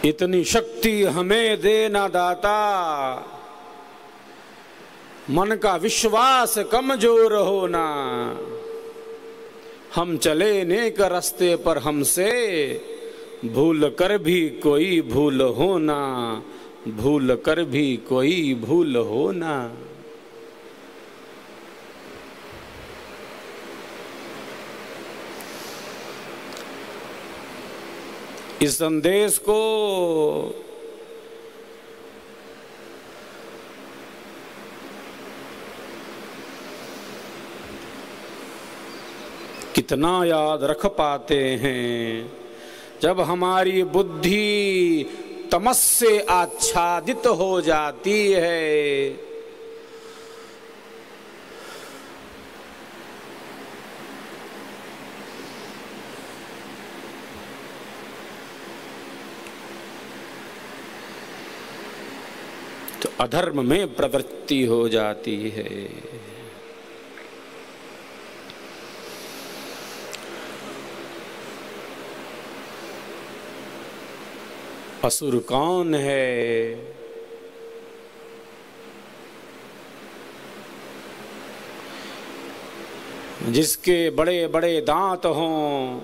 इतनी शक्ति हमें देना दाता, मन का विश्वास कमजोर होना। हम चले नेक रास्ते पर, हमसे भूल कर भी कोई भूल होना, भूल कर भी कोई भूल होना। इस संदेश को कितना याद रख पाते हैं जब हमारी बुद्धि तमस से आच्छादित हो जाती है। तो अधर्म में प्रवृत्ति हो जाती है। असुर कौन है? जिसके बड़े बड़े दांत हों,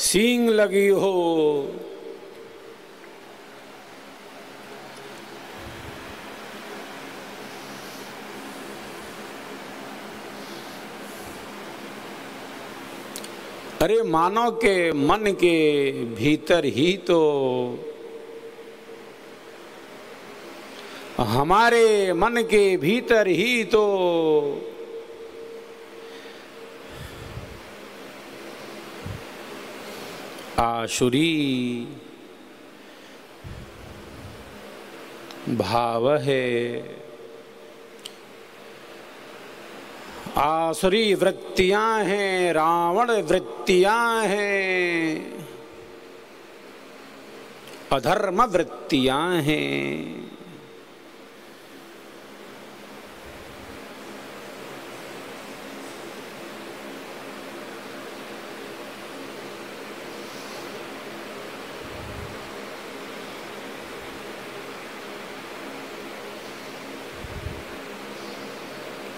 सींग लगी हो, अरे मानव के मन के भीतर ही तो, हमारे मन के भीतर ही तो आसुरी भाव है। आसुरी वृत्तियां हैं, रावण वृत्तियां हैं, अधर्म वृत्तियां हैं।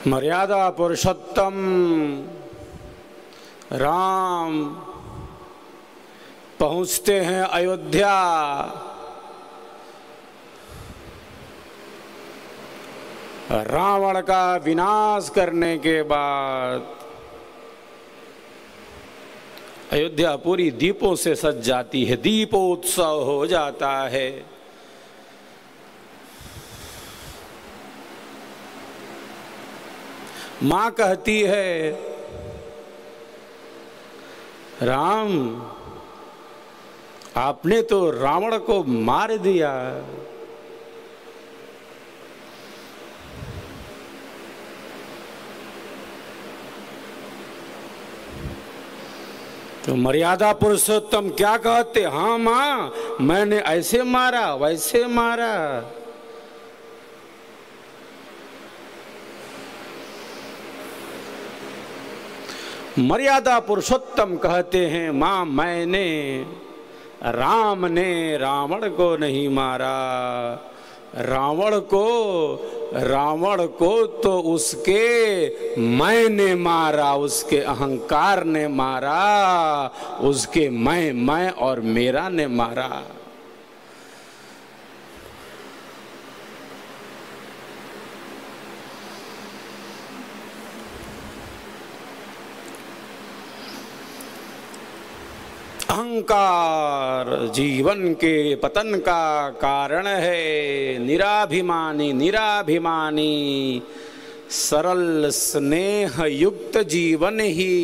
मर्यादा पुरुषोत्तम राम पहुंचते हैं अयोध्या। रावण का विनाश करने के बाद अयोध्या पूरी दीपों से सज जाती है, दीपोत्सव हो जाता है। मां कहती है, राम आपने तो रावण को मार दिया। तो मर्यादा पुरुषोत्तम क्या कहते? हाँ मां, मैंने ऐसे मारा, वैसे मारा। मर्यादा पुरुषोत्तम कहते हैं, मां मैंने, राम ने रावण को नहीं मारा। रावण को तो उसके मैंने मारा, उसके अहंकार ने मारा, उसके मैं और मेरा ने मारा। अहंकार जीवन के पतन का कारण है। निराभिमानी सरल स्नेह युक्त जीवन ही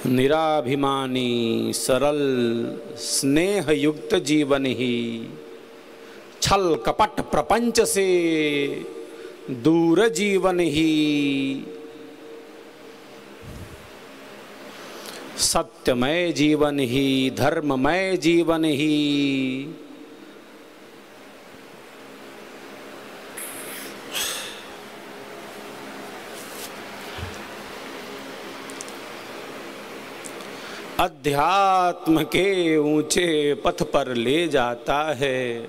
निराभिमानी सरल स्नेह युक्त जीवन ही छल कपट प्रपंच से दूर जीवन ही सत्यमय जीवन ही धर्ममय जीवन ही अध्यात्म के ऊंचे पथ पर ले जाता है।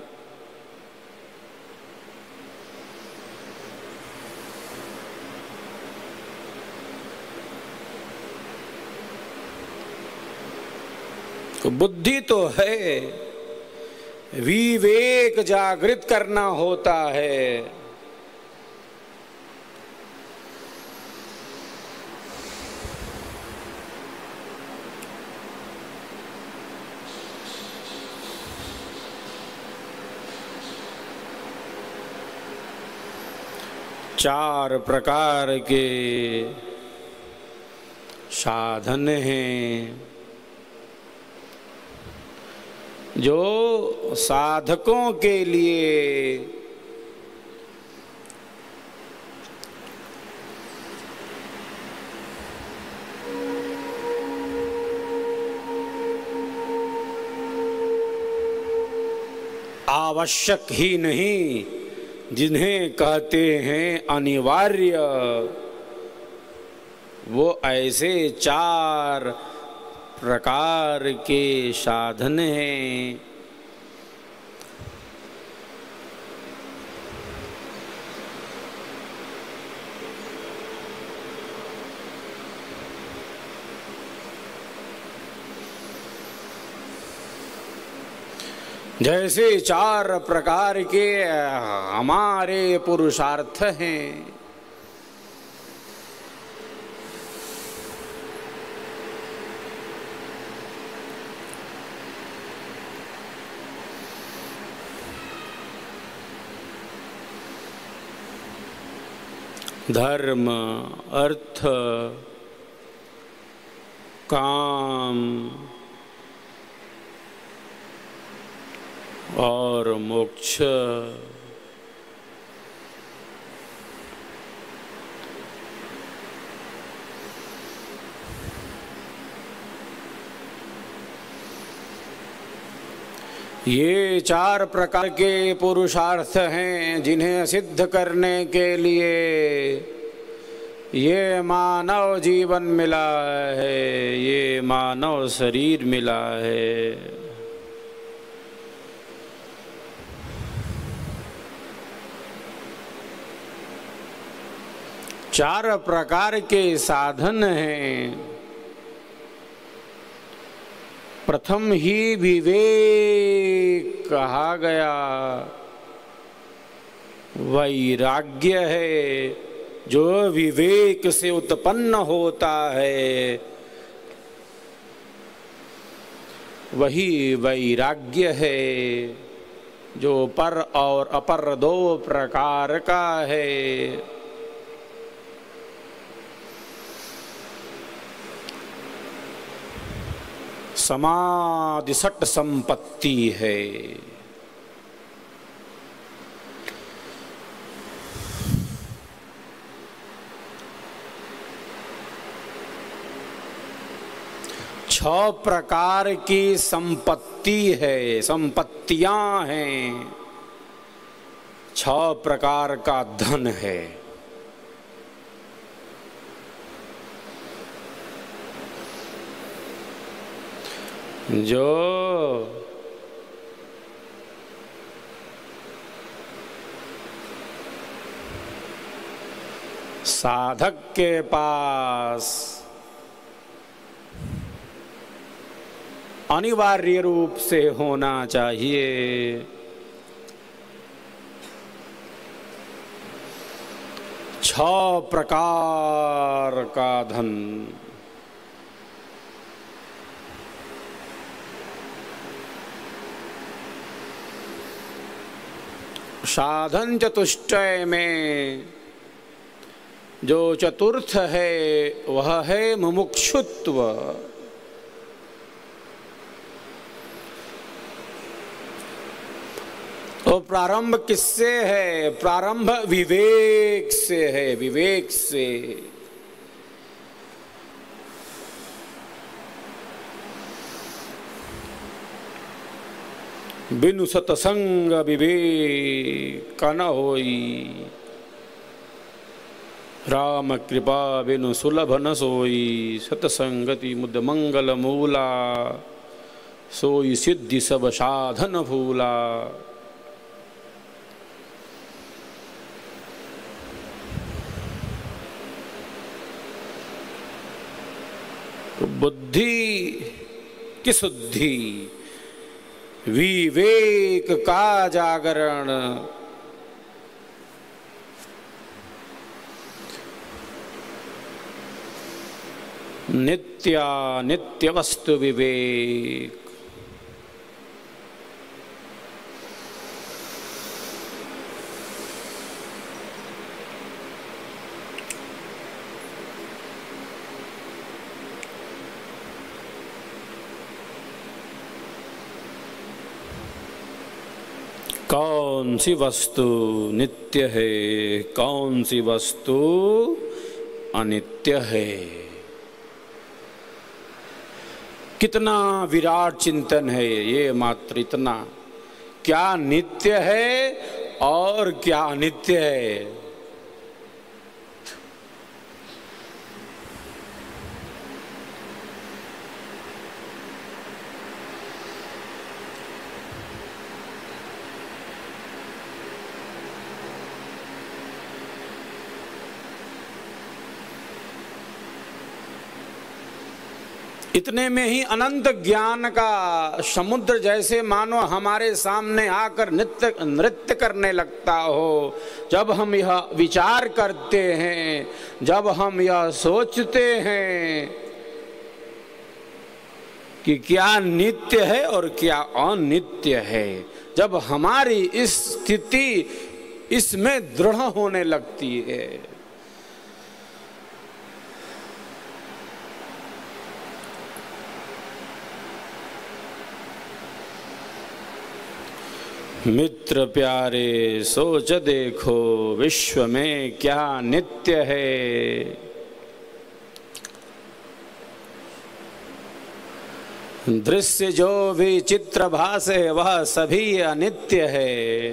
तो बुद्धि तो है, विवेक जागृत करना होता है। चार प्रकार के साधन हैं जो साधकों के लिए आवश्यक ही नहीं, जिन्हें कहते हैं अनिवार्य, वो ऐसे चार प्रकार के साधन हैं। जैसे चार प्रकार के हमारे पुरुषार्थ हैं, धर्म, अर्थ, काम और मोक्ष। ये चार प्रकार के पुरुषार्थ हैं जिन्हें सिद्ध करने के लिए ये मानव जीवन मिला है, ये मानव शरीर मिला है। चार प्रकार के साधन हैं। प्रथम ही विवेक कहा गया, वैराग्य है जो विवेक से उत्पन्न होता है, वही वैराग्य है जो पर और अपर दो प्रकार का है। समाधि सट संपत्ति है। छह प्रकार की संपत्ति है, संपत्तियां हैं, छह प्रकार का धन है। जो साधक के पास अनिवार्य रूप से होना चाहिए, छह प्रकार का धन। साधन चतुष्टय में जो चतुर्थ है वह है मुमुक्षुत्व। तो प्रारंभ किससे है? प्रारंभ विवेक से है, विवेक से। बिनु सतसंग विवेक न होई, राम कृपा बिनु सुलभ न सोई, सतसंगति मुद मंगल मूला, सोई सिद्धि सब साधन भूला। बुद्धि की शुद्धि, विवेक का जागरण, नित्य वस्तु विवेक। कौन सी वस्तु नित्य है, कौन सी वस्तु अनित्य है। कितना विराट चिंतन है ये, मात्र इतना। क्या नित्य है और क्या अनित्य है। इतने में ही अनंत ज्ञान का समुद्र जैसे मानो हमारे सामने आकर नृत्य करने लगता हो। जब हम यह विचार करते हैं, जब हम यह सोचते हैं कि क्या नित्य है और क्या अनित्य है, जब हमारी इस स्थिति इसमें दृढ़ होने लगती है, मित्र प्यारे सोच देखो विश्व में क्या नित्य है। दृश्य जो भी चित्र भासे वह सभी अनित्य है।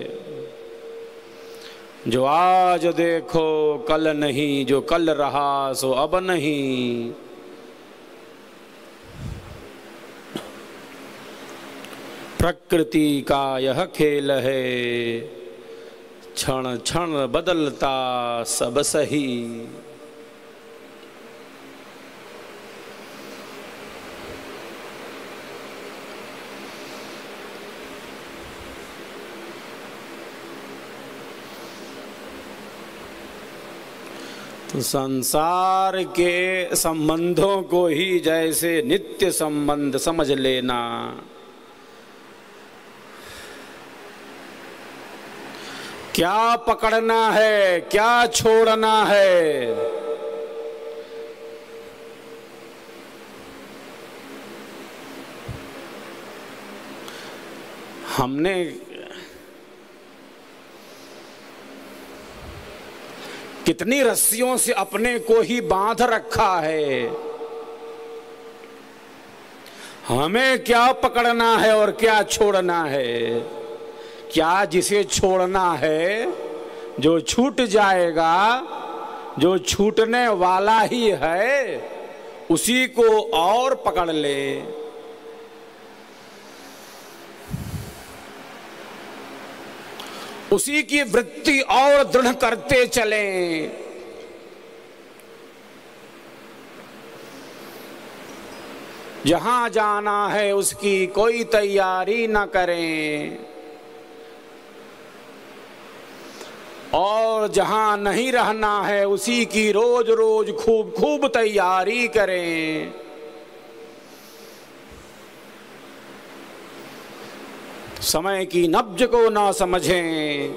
जो आज देखो कल नहीं, जो कल रहा सो अब नहीं। प्रकृति का यह खेल है, क्षण क्षण बदलता सब सही। तो संसार के संबंधों को ही जैसे नित्य संबंध समझ लेना। क्या पकड़ना है, क्या छोड़ना है, हमने कितनी रस्सियों से अपने को ही बांध रखा है। हमें क्या पकड़ना है और क्या छोड़ना है। क्या जिसे छोड़ना है, जो छूट जाएगा, जो छूटने वाला ही है, उसी को और पकड़ ले। उसी की वृत्ति और दृढ़ करते चलें। जहां जाना है उसकी कोई तैयारी न करें, और जहां नहीं रहना है उसी की रोज रोज खूब खूब तैयारी करें। समय की नब्ज को ना समझें,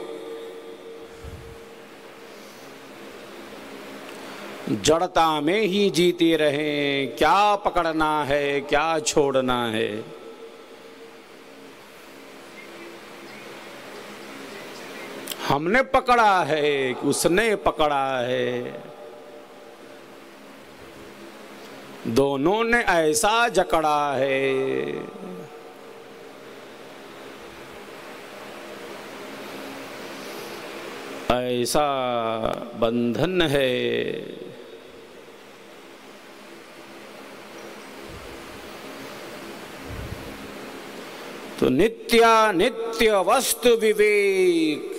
जड़ता में ही जीते रहें। क्या पकड़ना है, क्या छोड़ना है। हमने पकड़ा है कि उसने पकड़ा है, दोनों ने ऐसा जकड़ा है। ऐसा बंधन है। तो नित्य वस्तु विवेक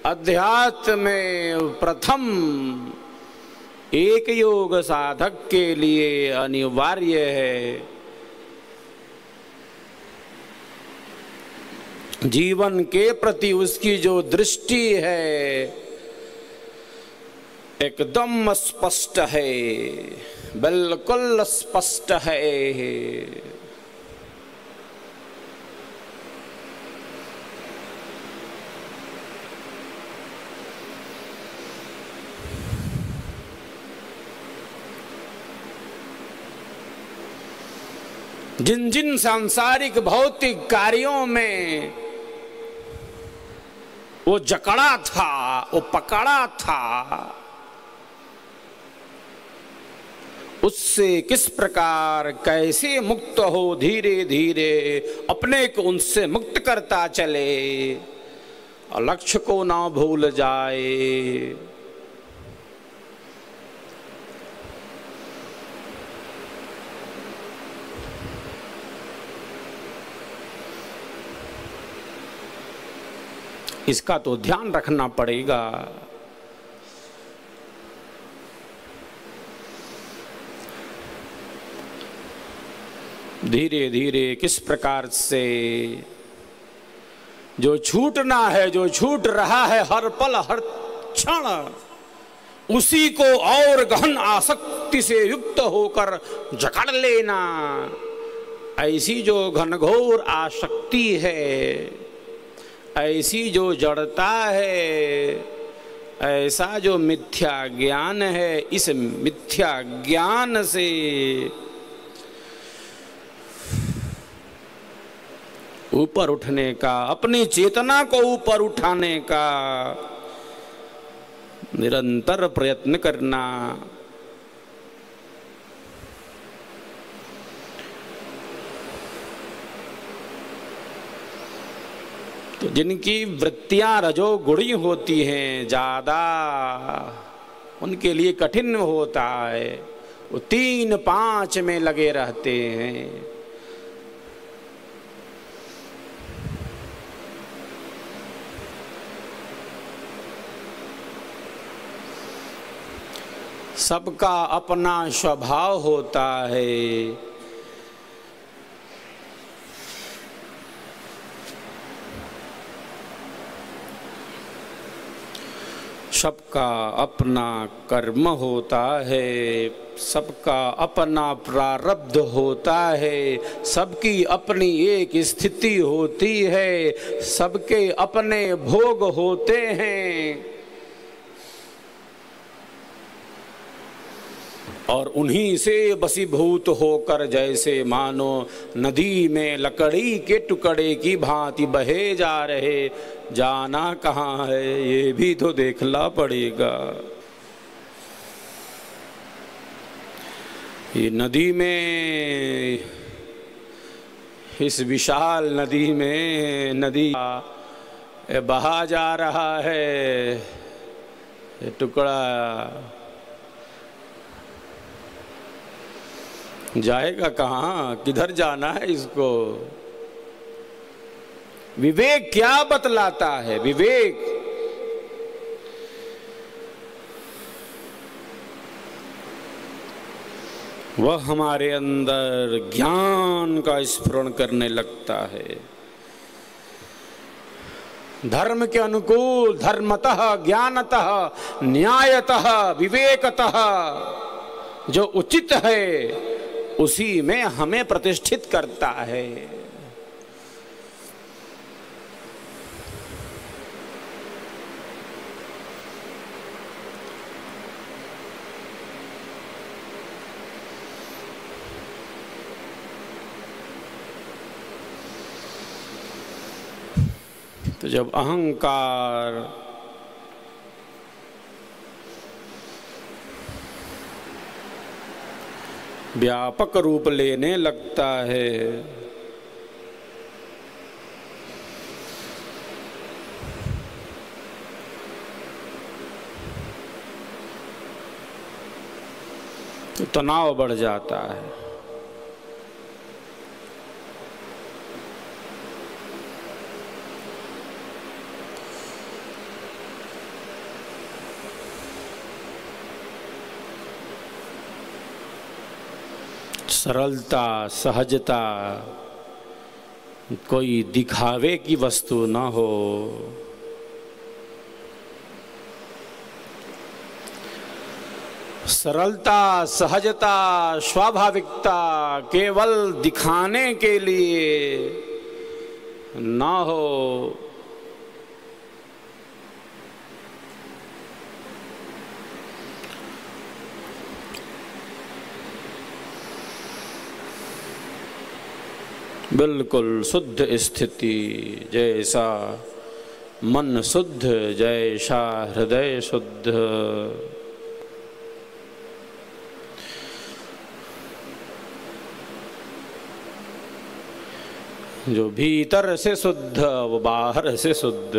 अध्यात्म में प्रथम एक योग साधक के लिए अनिवार्य है। जीवन के प्रति उसकी जो दृष्टि है एकदम स्पष्ट है, बिल्कुल स्पष्ट है। जिन जिन सांसारिक भौतिक कार्यों में वो जकड़ा था, वो पकड़ा था, उससे किस प्रकार कैसे मुक्त हो, धीरे धीरे अपने को उनसे मुक्त करता चले और लक्ष्य को ना भूल जाए। इसका तो ध्यान रखना पड़ेगा। धीरे धीरे किस प्रकार से जो छूटना है, जो छूट रहा है हर पल हर क्षण, उसी को और गहन आसक्ति से युक्त होकर जकड़ लेना। ऐसी जो घनघोर आसक्ति है, ऐसी जो जड़ता है, ऐसा जो मिथ्या ज्ञान है, इस मिथ्या ज्ञान से ऊपर उठने का, अपनी चेतना को ऊपर उठाने का निरंतर प्रयत्न करना। तो जिनकी वृत्तियां रजोगुणी होती हैं ज्यादा, उनके लिए कठिन होता है। वो 3-5 में लगे रहते हैं। सबका अपना स्वभाव होता है। सबका अपना कर्म होता है, सबका अपना प्रारब्ध होता है, सबकी अपनी एक स्थिति होती है, सबके अपने भोग होते हैं और उन्हीं से बसीभूत होकर जैसे मानो नदी में लकड़ी के टुकड़े की भांति बहे जा रहे। जाना कहाँ है ये भी तो देखना पड़ेगा। ये नदी में, इस विशाल नदी में, नदी बहा जा रहा है, ये टुकड़ा जाएगा कहाँ, किधर जाना है इसको। विवेक क्या बतलाता है? विवेक वह हमारे अंदर ज्ञान का स्फुरण करने लगता है। धर्म के अनुकूल, धर्मतः, ज्ञानतः, न्यायतः, विवेकतः जो उचित है उसी में हमें प्रतिष्ठित करता है। तो जब अहंकार व्यापक रूप लेने लगता है, तनाव बढ़ जाता है। सरलता, सहजता, कोई दिखावे की वस्तु ना हो। सरलता, सहजता, स्वाभाविकता केवल दिखाने के लिए ना हो। बिल्कुल शुद्ध स्थिति, जैसा मन शुद्ध जैसा हृदय शुद्ध। जो भीतर से शुद्ध वो बाहर से शुद्ध।